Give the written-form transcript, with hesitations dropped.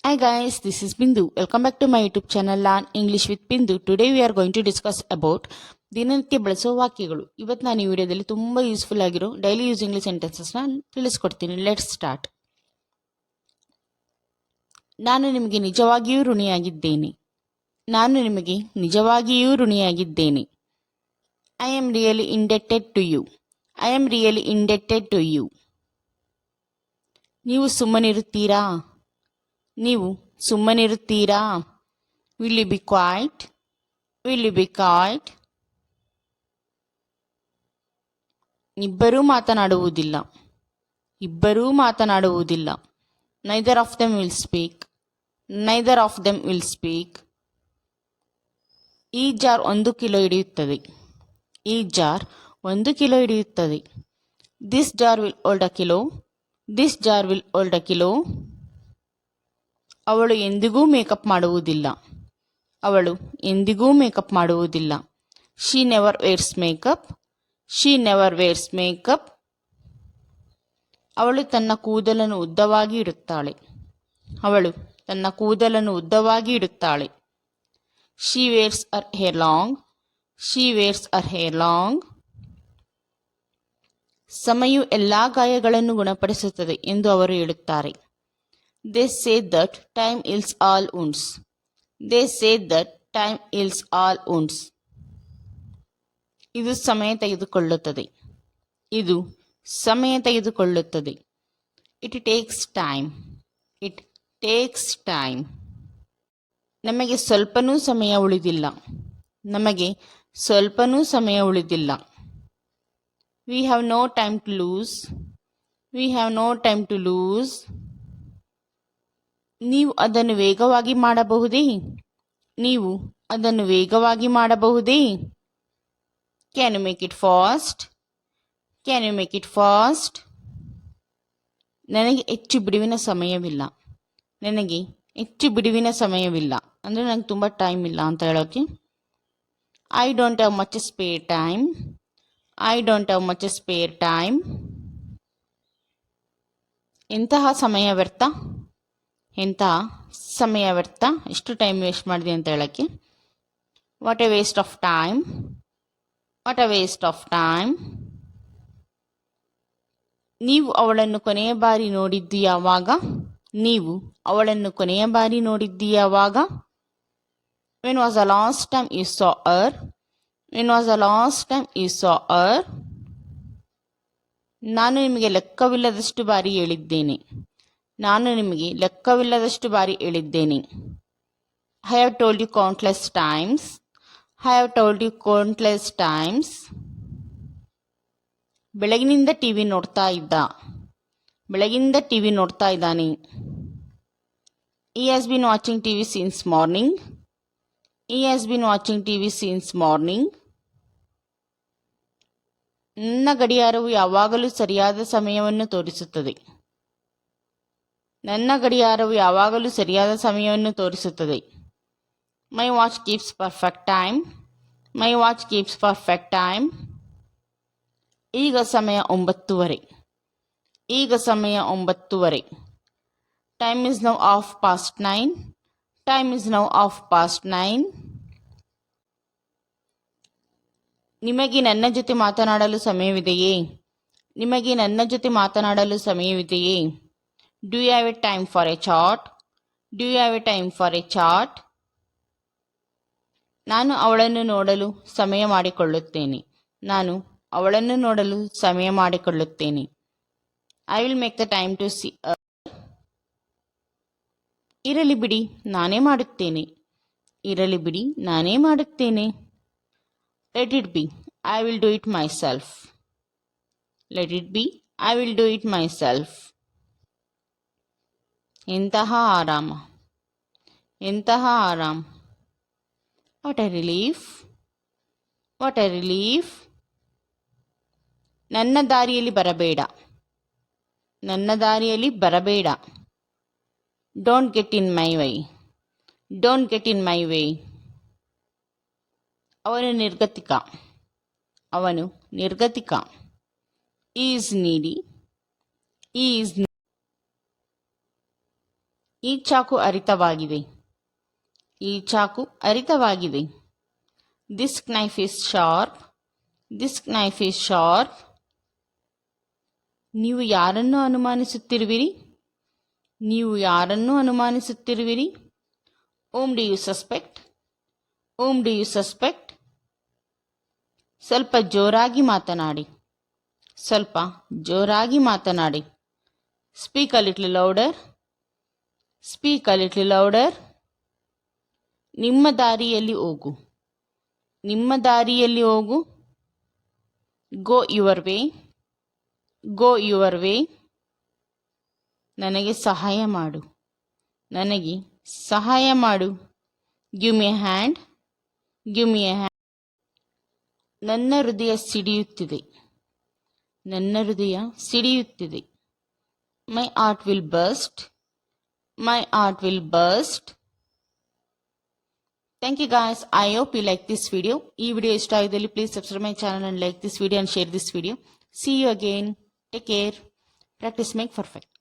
Hi guys, this is Bindu. Welcome back to my YouTube channel Learn English with Bindu. Today we are going to discuss about ದಿನನಿತ್ಯ ಬಳಸುವ ವಾಕ್ಯಗಳು. ಇವತ್ತು ನಾನು ಈ ವಿಡಿಯೋದಲ್ಲಿ ತುಂಬಾ ಯೂಸ್ಫುಲ್ ಆಗಿರೋ ಡೈಲಿ ಯೂಸ್ ಇಂಗ್ಲಿಷ್ ಸೆಂಟೆನ್ಸಸ್ ನ ತಿಳಿಸ್ಕೊಡ್ತೀನಿ. Let's start. ನಾನು ನಿಮಗೆ ನಿಜವಾಗಿಯೂ ಋಣಿಯಾಗಿದ್ದೇನೆ. ನಾನು ನಿಮಗೆ ನಿಜವಾಗಿಯೂ ಋಣಿಯಾಗಿದ್ದೇನೆ. I am really indebted to you. I am really indebted to you. ನೀವು ಸುಮ್ಮನಿರುತ್ತೀರಾ? ನೀವು ಸುಮ್ಮನಿರುತ್ತೀರಾ? Will you be quiet? Will you be quiet? ಇಬ್ಬರೂ ಮಾತನಾಡುವುದಿಲ್ಲ. ಇಬ್ಬರೂ ಮಾತನಾಡುವುದಿಲ್ಲ. Neither of them will speak. Neither of them will speak. ಈ ಜಾರ್ 1 ಕಿಲೋ ಹಿಡಿಯುತ್ತದೆ. ಈ ಜಾರ್ 1 ಕಿಲೋ ಹಿಡಿಯುತ್ತದೆ. This jar will hold a kilo. This jar will hold a kilo. ಅವಳು ಎಂದಿಗೂ ಮೇಕಪ್ ಮಾಡುವುದಿಲ್ಲ. ಅವಳು ಎಂದಿಗೂ ಮೇಕಪ್ ಮಾಡುವುದಿಲ್ಲ. She never wears makeup. She never wears makeup. ಅವಳು ತನ್ನ ಕೂದಲನ್ನು ಉದ್ದವಾಗಿ ಇಡುತ್ತಾಳೆ. ಅವಳು ತನ್ನ ಕೂದಲನ್ನು ಉದ್ದವಾಗಿ ಇಡುತ್ತಾಳೆ. She wears her hair long. She wears her hair long. ಸಮಯವು ಎಲ್ಲಾ ಗಾಯಗಳನ್ನು ಗುಣಪಡಿಸುತ್ತದೆ ಎಂದು ಅವರು ಹೇಳುತ್ತಾರೆ. They say that time heals all wounds. They say that time heals all wounds. ಇದು ಸಮಯ ತೆಗೆದುಕೊಳ್ಳುತ್ತದೆ. ಇದು ಸಮಯ ತೆಗೆದುಕೊಳ್ಳುತ್ತದೆ. It takes time. It takes time. ನಮಗೆ ಸ್ವಲ್ಪನೂ ಸಮಯ ಉಳಿದಿಲ್ಲ. ನಮಗೆ ಸ್ವಲ್ಪನೂ ಸಮಯ ಉಳಿದಿಲ್ಲ. We have no time to lose. We have no time to lose. ನೀವು ಅದನ್ನು ವೇಗವಾಗಿ ಮಾಡಬಹುದೇ? ನೀವು ಅದನ್ನು ವೇಗವಾಗಿ ಮಾಡಬಹುದೇ? Can you make it fast? Can you make it fast? ನನಗೆ ಹೆಚ್ಚು ಬಿಡುವಿನ ಸಮಯವಿಲ್ಲ. ನನಗೆ ಹೆಚ್ಚು ಬಿಡುವಿನ ಸಮಯವಿಲ್ಲ ಅಂದರೆ ನನಗೆ ತುಂಬ ಟೈಮ್ ಇಲ್ಲ ಅಂತ ಹೇಳೋಕ್ಕೆ. I don't have much spare time. I don't have much spare time. ಎಂತಹ ಸಮಯ ವ್ಯರ್ಥ? ಎಂತಹ ಸಮಯ ವ್ಯರ್ಥ? ಎಷ್ಟು ಟೈಮ್ ವೇಸ್ಟ್ ಮಾಡಿದೆ ಅಂತ ಹೇಳೋಕ್ಕೆ. What A waste of time. What A waste of time. ನೀವು ಅವಳನ್ನು ಕೊನೆಯ ಬಾರಿ ನೋಡಿದ್ದು ಯಾವಾಗ? ನೀವು ಅವಳನ್ನು ಕೊನೆಯ ಬಾರಿ ನೋಡಿದ್ದು ಯಾವಾಗ? When was the last time you saw her? When was the last time you saw her? ನಾನು ನಿಮಗೆ ಲೆಕ್ಕವಿಲ್ಲದಷ್ಟು ಬಾರಿ ಹೇಳಿದ್ದೇನೆ. ನಾನು ನಿಮಗೆ ಲೆಕ್ಕವಿಲ್ಲದಷ್ಟು ಬಾರಿ ಹೇಳಿದ್ದೇನೆ. I have told you countless times. I have told you countless times. ಬೆಳಗಿನಿಂದ ಟಿವಿ ನೋಡ್ತಾ ಇದ್ದ. ಬೆಳಗಿಂದ ಟಿವಿ ನೋಡ್ತಾ ಇದ್ದಾನೆ. He has been watching TV since morning. He has been watching TV since morning. ನನ್ನ ಗಡಿಯಾರವು ಯಾವಾಗಲೂ ಸರಿಯಾದ ಸಮಯವನ್ನು ತೋರಿಸುತ್ತದೆ. ನನ್ನ ಗಡಿಯಾರವು ಯಾವಾಗಲೂ ಸರಿಯಾದ ಸಮಯವನ್ನು ತೋರಿಸುತ್ತದೆ. ಮೈ ವಾಚ್ ಕೀಪ್ಸ್ ಪರ್ಫೆಕ್ಟ್ ಟೈಮ್. ಮೈ ವಾಚ್ ಕೀಪ್ಸ್ ಪರ್ಫೆಕ್ಟ್ ಟೈಮ್. ಈಗ ಸಮಯ 9:30. ಈಗ ಸಮಯ 9:30. Time is now half past 9. Time is now half past 9. ನಿಮಗೆ ನನ್ನ ಜೊತೆ ಮಾತನಾಡಲು ಸಮಯವಿದೆಯೇ? ನಿಮಗೆ ನನ್ನ ಜೊತೆ ಮಾತನಾಡಲು ಸಮಯವಿದೆಯೇ? Do you have a time for a chat? Do you have a time for a chat? ನಾನು ಅವಳನ್ನು ನೋಡಲು ಸಮಯ ಮಾಡಿಕೊಳ್ಳುತ್ತೇನೆ. ನಾನು ಅವಳನ್ನು ನೋಡಲು ಸಮಯ ಮಾಡಿಕೊಳ್ಳುತ್ತೇನೆ. I will make the time to see her. ಇರಲಿ ಬಿಡಿ, ನಾನೇ ಮಾಡುತ್ತೇನೆ. ಇರಲಿ ಬಿಡಿ, ನಾನೇ ಮಾಡುತ್ತೇನೆ. Let it be, I will do it myself. Let it be, I will do it myself. ಎಂತಹ ಆರಾಮ. ಎಂತಹ ಆರಾಮ್. What A relief. What A relief. ನನ್ನ ದಾರಿಯಲ್ಲಿ ಬರಬೇಡ. ನನ್ನ ದಾರಿಯಲ್ಲಿ ಬರಬೇಡ. Don't get in my way. Don't get in my way. ಅವನು ನಿರ್ಗತಿಕ. ಅವನು ನಿರ್ಗತಿಕ. ಈಸ್ ನೀಡಿ. ಈಸ್ ಈ ಚಾಕು ಹರಿತವಾಗಿದೆ. ಈ ಚಾಕು ಹರಿತವಾಗಿದೆ. This knife is sharp. This knife is sharp. ನೀವು ಯಾರನ್ನು ಅನುಮಾನಿಸುತ್ತಿರುವಿರಿ? ನೀವು ಯಾರನ್ನು ಅನುಮಾನಿಸುತ್ತಿರುವಿರಿ? Whom do you suspect? Whom do you suspect? ಸ್ವಲ್ಪ ಜೋರಾಗಿ ಮಾತನಾಡಿ. ಸ್ವಲ್ಪ ಜೋರಾಗಿ ಮಾತನಾಡಿ. Speak a little louder. Speak a little louder. ನಿಮ್ಮ ದಾರಿಯಲ್ಲಿ ಹೋಗು. ನಿಮ್ಮ ದಾರಿಯಲ್ಲಿ ಹೋಗು. Go your way. Go your way. ನನಗೆ ಸಹಾಯ ಮಾಡು. ನನಗೆ ಸಹಾಯ ಮಾಡು. Give me a hand. Give me a hand. ನನ್ನ ಹೃದಯ ಸಿಡಿಯುತ್ತಿದೆ. ನನ್ನ ಹೃದಯ ಸಿಡಿಯುತ್ತಿದೆ. My heart will burst. My heart will burst. Thank you guys. I hope you like this video. ಈ ವಿಡಿಯೋ ಇಷ್ಟ ಆಗಿದ್ದಲ್ಲಿ please subscribe my channel and like this video and share this video. See you again. Take care. Practice make perfect.